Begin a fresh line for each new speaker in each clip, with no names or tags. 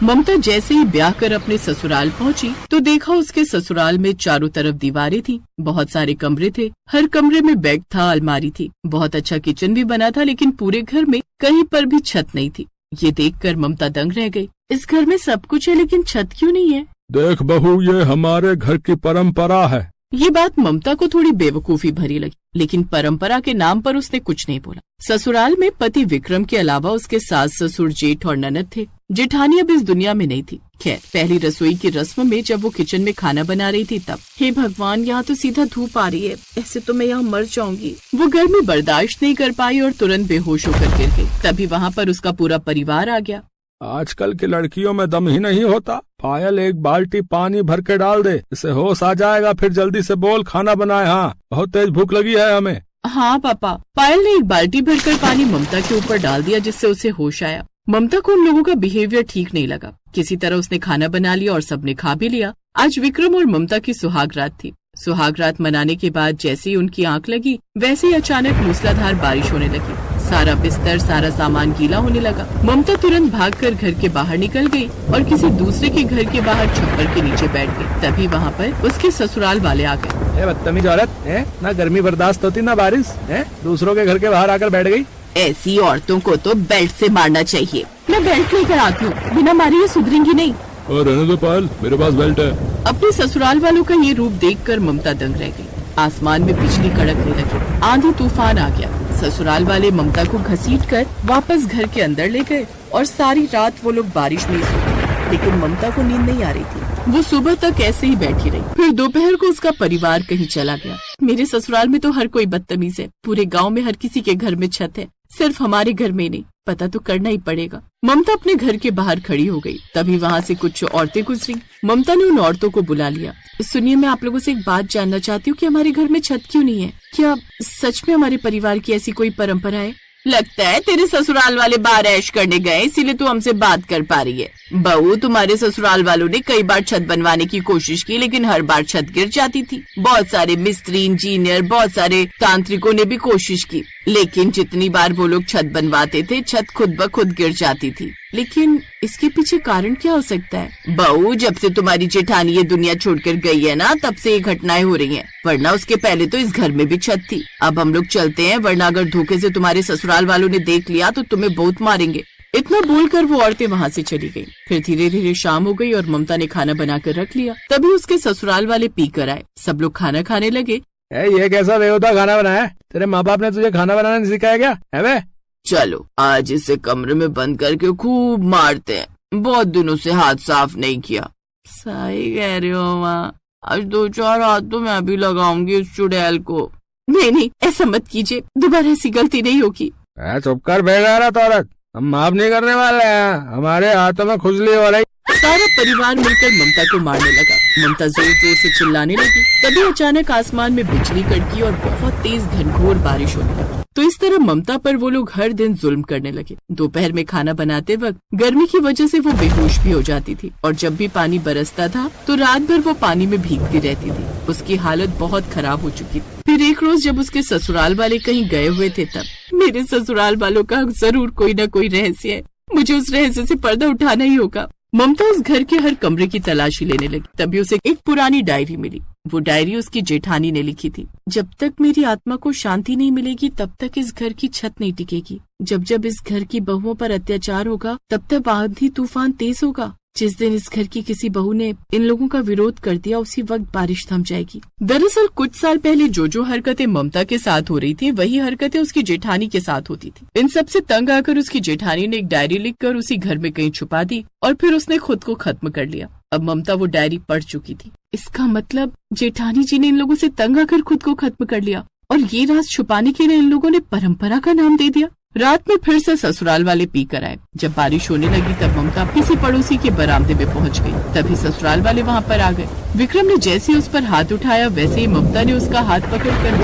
ममता जैसे ही ब्याह कर अपने ससुराल पहुंची तो देखा उसके ससुराल में चारों तरफ दीवारें थी, बहुत सारे कमरे थे, हर कमरे में बेड था, अलमारी थी, बहुत अच्छा किचन भी बना था, लेकिन पूरे घर में कहीं पर भी छत नहीं थी। ये देखकर ममता दंग रह गई। इस घर में सब कुछ है लेकिन छत क्यों नहीं है?
देख बहू, ये हमारे घर की परंपरा है।
ये बात ममता को थोड़ी बेवकूफी भरी लगी, लेकिन परंपरा के नाम पर उसने कुछ नहीं बोला। ससुराल में पति विक्रम के अलावा उसके सास ससुर, जेठ और ननद थे। जेठानी अब इस दुनिया में नहीं थी। खैर, पहली रसोई की रस्म में जब वो किचन में खाना बना रही थी तब, हे भगवान, यहाँ तो सीधा धूप आ रही है, ऐसे तो मैं यहाँ मर जाऊंगी। वो गर्मी बर्दाश्त नहीं कर पाई और तुरंत बेहोश होकर गिर गई। तभी वहाँ पर उसका पूरा परिवार आ गया।
आजकल की लड़कियों में दम ही नहीं होता। पायल, एक बाल्टी पानी भर के डाल दे, इससे होश आ जाएगा, फिर जल्दी से बोल खाना बनाए। हाँ, बहुत तेज भूख लगी है हमें।
हाँ पापा। पायल ने एक बाल्टी भरकर पानी ममता के ऊपर डाल दिया, जिससे उसे होश आया। ममता को उन लोगों का बिहेवियर ठीक नहीं लगा। किसी तरह उसने खाना बना लिया और सबने खा भी लिया। आज विक्रम और ममता की सुहाग रात थी। सुहाग रात मनाने के बाद जैसे ही उनकी आंख लगी, वैसे ही अचानक मूसलाधार बारिश होने लगी। सारा बिस्तर, सारा सामान गीला होने लगा। ममता तुरंत भागकर घर के बाहर निकल गई और किसी दूसरे के घर के बाहर छप्पर के नीचे बैठ गई। तभी वहाँ पर उसके ससुराल वाले आ गए।
बदतमीज औरत है, ना गर्मी बर्दाश्त होती ना बारिश है, दूसरों के घर के बाहर आकर बैठ गई।
ऐसी औरतों को तो बेल्ट से मारना चाहिए। मैं बेल्ट लेकर आती हूँ, बिना मारे ये सुधरेंगी नहीं।
और रहने दो पायल, मेरे पास बेल्ट है।
अपने ससुराल वालों का ये रूप देखकर ममता दंग रह गई। आसमान में बिजली कड़कने लगी, आंधी तूफान आ गया। ससुराल वाले ममता को घसीटकर वापस घर के अंदर ले गए और सारी रात वो लोग बारिश में सोए। लेकिन ममता को नींद नहीं आ रही थी। वो सुबह तक ऐसे ही बैठी रही। फिर दोपहर को उसका परिवार कहीं चला गया। मेरे ससुराल में तो हर कोई बदतमीज है। पूरे गांव में हर किसी के घर में छत है, सिर्फ हमारे घर में नहीं। पता तो करना ही पड़ेगा। ममता अपने घर के बाहर खड़ी हो गई। तभी वहाँ से कुछ औरतें गुजरी। ममता ने उन औरतों को बुला लिया। सुनिए, मैं आप लोगों से एक बात जानना चाहती हूँ कि हमारे घर में छत क्यों नहीं है? क्या सच में हमारे परिवार की ऐसी कोई परंपरा है? लगता है तेरे ससुराल वाले बाहर ऐश करने गए, इसीलिए तू हमसे बात कर पा रही है। बहू, तुम्हारे ससुराल वालों ने कई बार छत बनवाने की कोशिश की, लेकिन हर बार छत गिर जाती थी। बहुत सारे मिस्त्री, इंजीनियर, बहुत सारे तांत्रिकों ने भी कोशिश की, लेकिन जितनी बार वो लोग छत बनवाते थे, छत खुद ब खुद गिर जाती थी। लेकिन इसके पीछे कारण क्या हो सकता है? बहू, जब से तुम्हारी जेठानी ये दुनिया छोड़कर गई है ना, तब से ये घटनाएं हो रही हैं। वरना उसके पहले तो इस घर में भी छत थी। अब हम लोग चलते हैं, वरना अगर धोखे से तुम्हारे ससुराल वालों ने देख लिया तो तुम्हें बहुत मारेंगे। इतना बोलकर वो औरतें वहाँ से चली गयी। फिर धीरे धीरे शाम हो गई और ममता ने खाना बनाकर रख लिया। तभी उसके ससुराल वाले पी कर आए। सब लोग खाना खाने लगे।
ये कैसा बेहुदा खाना बनाया? तेरे माँ बाप ने तुझे खाना बनाना नहीं सिखाया क्या? है बे?
चलो आज इसे कमरे में बंद करके खूब मारते हैं, बहुत दिनों से हाथ साफ नहीं किया। सही कह रही हो माँ, आज 2-4 हाथ तो मैं भी लगाऊंगी उस चुड़ैल को। नहीं, ऐसा मत कीजिए, दोबारा ऐसी गलती नहीं होगी।
चुप कर बेगारत औरत, हम माफ नहीं करने वाले हैं, हमारे हाथों में खुजली हो रही।
सारा परिवार मिलकर ममता को मारने लगा। ममता जोर जोर से चिल्लाने लगी। तभी अचानक आसमान में बिजली कड़की और बहुत तेज घनघोर बारिश होने लगी। तो इस तरह ममता पर वो लोग हर दिन जुल्म करने लगे। दोपहर में खाना बनाते वक्त गर्मी की वजह से वो बेहोश भी हो जाती थी और जब भी पानी बरसता था तो रात भर वो पानी में भीगती रहती थी। उसकी हालत बहुत खराब हो चुकी थी। फिर एक रोज जब उसके ससुराल वाले कहीं गए हुए थे, तब मेरे ससुराल वालों का जरूर कोई न कोई रहस्य है, मुझे उस रहस्य से पर्दा उठाना ही होगा। ममता उस घर के हर कमरे की तलाशी लेने लगी। तभी उसे एक पुरानी डायरी मिली। वो डायरी उसकी जेठानी ने लिखी थी। जब तक मेरी आत्मा को शांति नहीं मिलेगी तब तक इस घर की छत नहीं टिकेगी। जब जब इस घर की बहुओं पर अत्याचार होगा तब तक आंधी तूफान तेज होगा। जिस दिन इस घर की किसी बहू ने इन लोगों का विरोध कर दिया, उसी वक्त बारिश थम जाएगी। दरअसल कुछ साल पहले जो हरकतें ममता के साथ हो रही थी, वही हरकतें उसकी जेठानी के साथ होती थी। इन सब से तंग आकर उसकी जेठानी ने एक डायरी लिखकर उसी घर में कहीं छुपा दी और फिर उसने खुद को खत्म कर लिया। अब ममता वो डायरी पढ़ चुकी थी। इसका मतलब जेठानी जी ने इन लोगों से तंग आकर खुद को खत्म कर लिया और ये राज छुपाने के लिए इन लोगों ने परंपरा का नाम दे दिया। रात में फिर से ससुराल वाले पी कर आए। जब बारिश होने लगी तब ममता किसी पड़ोसी के बरामदे में पहुंच गई। तभी ससुराल वाले वहां पर आ गए। विक्रम ने जैसे उस पर हाथ उठाया, वैसे ही ममता ने उसका हाथ पकड़कर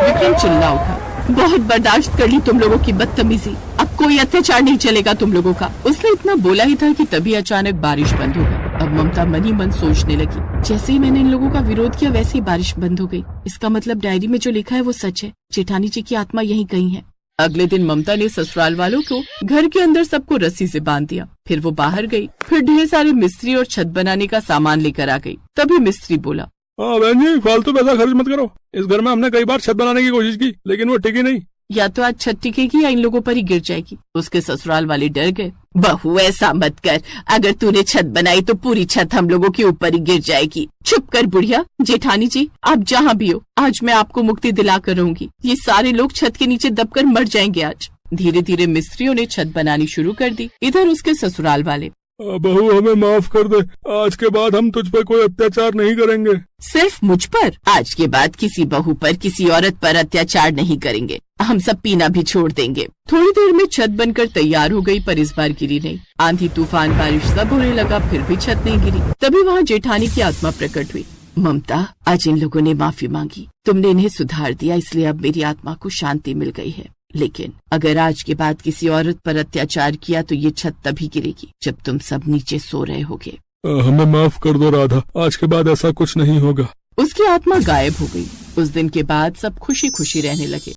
विक्रम चिल्ला उठा, बहुत बर्दाश्त कर ली तुम लोगों की बदतमीजी, अब कोई अत्याचार नहीं चलेगा तुम लोगों का। उसने इतना बोला ही था कि तभी अचानक बारिश बंद हो गई। अब ममता मन ही मन सोचने लगी, जैसे ही मैंने इन लोगों का विरोध किया वैसे ही बारिश बंद हो गई। इसका मतलब डायरी में जो लिखा है वो सच है। जेठानी जी की आत्मा यहीं कहीं है। अगले दिन ममता ने ससुराल वालों को घर के अंदर सबको रस्सी से बांध दिया। फिर वो बाहर गई, फिर ढेर सारे मिस्त्री और छत बनाने का सामान लेकर आ गई। तभी मिस्त्री बोला,
हाँ बहन जी, फालतू पैसा खर्च मत करो। इस घर में हमने कई बार छत बनाने की कोशिश की, लेकिन वो टिकी नहीं।
या तो आज छत टिकेगी या इन लोगों पर ही गिर जाएगी। उसके ससुराल वाले डर गए। बहू ऐसा मत कर, अगर तूने छत बनाई तो पूरी छत हम लोगों के ऊपर ही गिर जाएगी। चुप कर बुढ़िया। जेठानी जी, आप जहाँ भी हो, आज मैं आपको मुक्ति दिला कर रहूंगी। ये सारे लोग छत के नीचे दबकर मर जाएंगे आज। धीरे धीरे मिस्त्रियों ने छत बनानी शुरू कर दी। इधर उसके ससुराल वाले,
बहू हमें माफ कर दे, आज के बाद हम तुझ पर कोई अत्याचार नहीं करेंगे।
सिर्फ मुझ पर? आज के बाद किसी बहू पर, किसी औरत पर अत्याचार नहीं करेंगे। हम सब पीना भी छोड़ देंगे। थोड़ी देर में छत बनकर तैयार हो गई, पर इस बार गिरी नहीं। आंधी तूफान बारिश सब होने लगा, फिर भी छत नहीं गिरी। तभी वहाँ जेठानी की आत्मा प्रकट हुई। ममता, आज इन लोगों ने माफी मांगी, तुमने इन्हें सुधार दिया, इसलिए अब मेरी आत्मा को शांति मिल गई है। लेकिन अगर आज के बाद किसी औरत पर अत्याचार किया तो ये छत तभी गिरेगी जब तुम सब नीचे सो रहे होगे।
हमें माफ कर दो राधा, आज के बाद ऐसा कुछ नहीं होगा।
उसकी आत्मा गायब हो गई। उस दिन के बाद सब खुशी खुशी रहने लगे।